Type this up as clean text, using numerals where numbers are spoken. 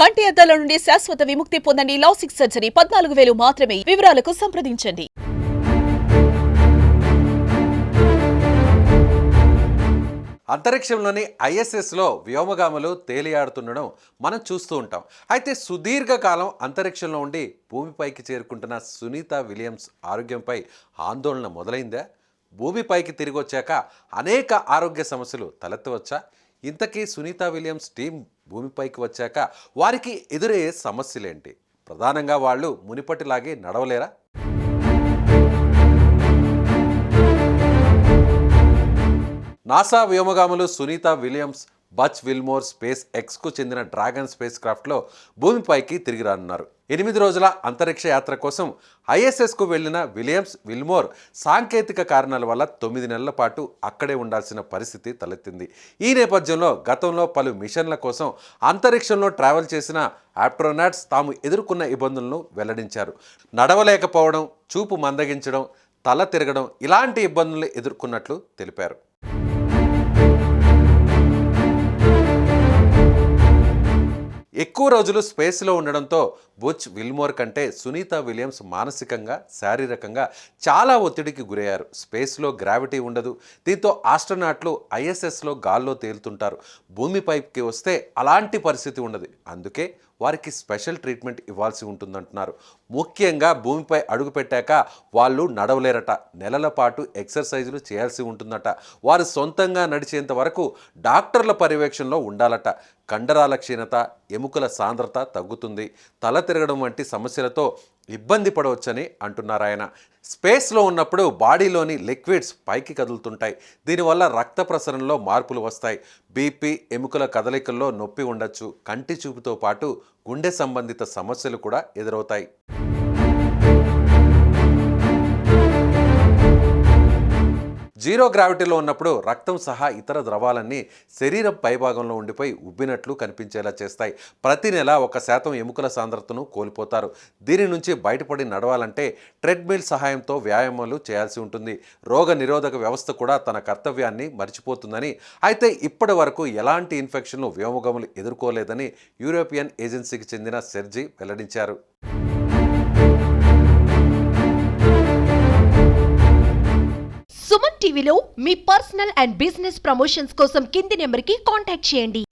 కంటి అద్దాల నుండి శాశ్వత విముక్తి పొందండి. లాసిక్ సర్జరీ 14,000 మాత్రమే. వివరాలకు సంప్రదించండి. అంతరిక్షంలోని ఐఎస్ఎస్లో వ్యోమగాములు తేలియాడుతుండడం మనం చూస్తూ ఉంటాం. అయితే సుదీర్ఘకాలం అంతరిక్షంలో ఉండి భూమిపైకి చేరుకుంటున్న సునీత విలియమ్స్ ఆరోగ్యంపై ఆందోళన మొదలైందా? భూమిపైకి తిరిగి వచ్చాక అనేక ఆరోగ్య సమస్యలు తలెత్తవచ్చా? ఇంతకీ సునీత విలియమ్స్ టీం భూమిపైకి వచ్చాక వారికి ఎదురయ్యే సమస్యలేంటి? ప్రధానంగా వాళ్ళు మునిపటిలాగే నడవలేరా? నాసా వ్యోమగాములు Sunita Williams Butch Wilmore space ఎక్స్కు చెందిన డ్రాగన్ స్పేస్ క్రాఫ్ట్లో భూమిపైకి తిరిగి రానున్నారు. 8 రోజుల అంతరిక్ష యాత్ర కోసం ఐఎస్ఎస్కు వెళ్లిన విలియమ్స్ విల్మోర్ సాంకేతిక కారణాల వల్ల 9 నెలల పాటు అక్కడే ఉండాల్సిన పరిస్థితి తలెత్తింది. ఈ నేపథ్యంలో గతంలో పలు మిషన్ల కోసం అంతరిక్షంలో ట్రావెల్ చేసిన ఆస్ట్రోనాట్స్ తాము ఎదుర్కొన్న ఇబ్బందులను వెల్లడించారు. నడవలేకపోవడం, చూపు మందగించడం, తల తిరగడం ఇలాంటి ఇబ్బందులను ఎదుర్కొన్నట్లు తెలిపారు. ఎక్కువ రోజులు స్పేస్లో ఉండడంతో బుచ్ విల్మోర్ కంటే సునీత విలియమ్స్ మానసికంగా, శారీరకంగా చాలా ఒత్తిడికి గురయ్యారు. స్పేస్లో గ్రావిటీ ఉండదు. దీంతో ఆస్ట్రోనాట్లు ఐఎస్ఎస్లో గాల్లో తేలుతుంటారు. భూమిపైకి వస్తే అలాంటి పరిస్థితి ఉండదు. అందుకే వారికి స్పెషల్ ట్రీట్మెంట్ ఇవ్వాల్సి ఉంటుందంటున్నారు. ముఖ్యంగా భూమిపై అడుగుపెట్టాక వాళ్ళు నడవలేరట. నెలల పాటు ఎక్సర్సైజులు చేయాల్సి ఉంటుందట. వారు సొంతంగా నడిచేంత వరకు డాక్టర్ల పర్యవేక్షణలో ఉండాలట. కండరాల క్షీణత, ఎముకల సాంద్రత తగ్గుతుంది. తల తిరగడం వంటి సమస్యలతో ఇబ్బంది పడవచ్చని అంటున్నారు ఆయన. స్పేస్లో ఉన్నప్పుడు బాడీలోని లిక్విడ్స్ పైకి కదులుతుంటాయి. దీనివల్ల రక్త ప్రసరణలో మార్పులు వస్తాయి. బీపీ, ఎముకల కదలికల్లో నొప్పి ఉండొచ్చు. కంటి చూపుతో పాటు గుండె సంబంధిత సమస్యలు కూడా ఎదురవుతాయి. జీరో గ్రావిటీలో ఉన్నప్పుడు రక్తం సహా ఇతర ద్రవాలన్నీ శరీరం పైభాగంలో ఉండిపోయి ఉబ్బినట్లు కనిపించేలా చేస్తాయి. ప్రతి నెల 1% ఎముకల సాంద్రతను కోల్పోతారు. దీని నుంచి బయటపడి నడవాలంటే ట్రెడ్మిల్ సహాయంతో వ్యాయామాలు చేయాల్సి ఉంటుంది. రోగ నిరోధక వ్యవస్థ కూడా తన కర్తవ్యాన్ని మర్చిపోతుందని, అయితే ఇప్పటి వరకు ఎలాంటి ఇన్ఫెక్షన్లు వ్యోమగాములు ఎదుర్కోలేదని యూరోపియన్ ఏజెన్సీకి చెందిన సెర్జీ వెల్లడించారు. సుమన్ టీవీలో మీ పర్సనల్ అండ్ బిజినెస్ ప్రమోషన్స్ కోసం కింది నెంబర్కి కాంటాక్ట్ చేయండి.